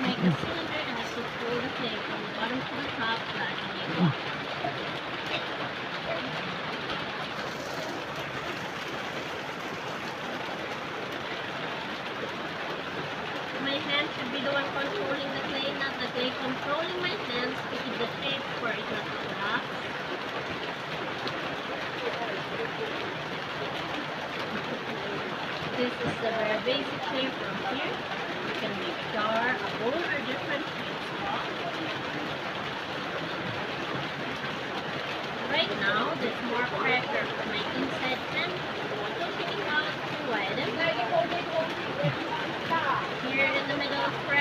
make a cylinder that has to pull the clay from the bottom to the top, flattening it up. My hand should be the one controlling the clay, not the clay controlling my hands to keep the shape for it not to collapse. This is the very basic shape from here. You can make a jar, a bowl, or different shapes. Right now, there's more pressure from my inside hand. So taking out to widen. Here in the middle of pressure.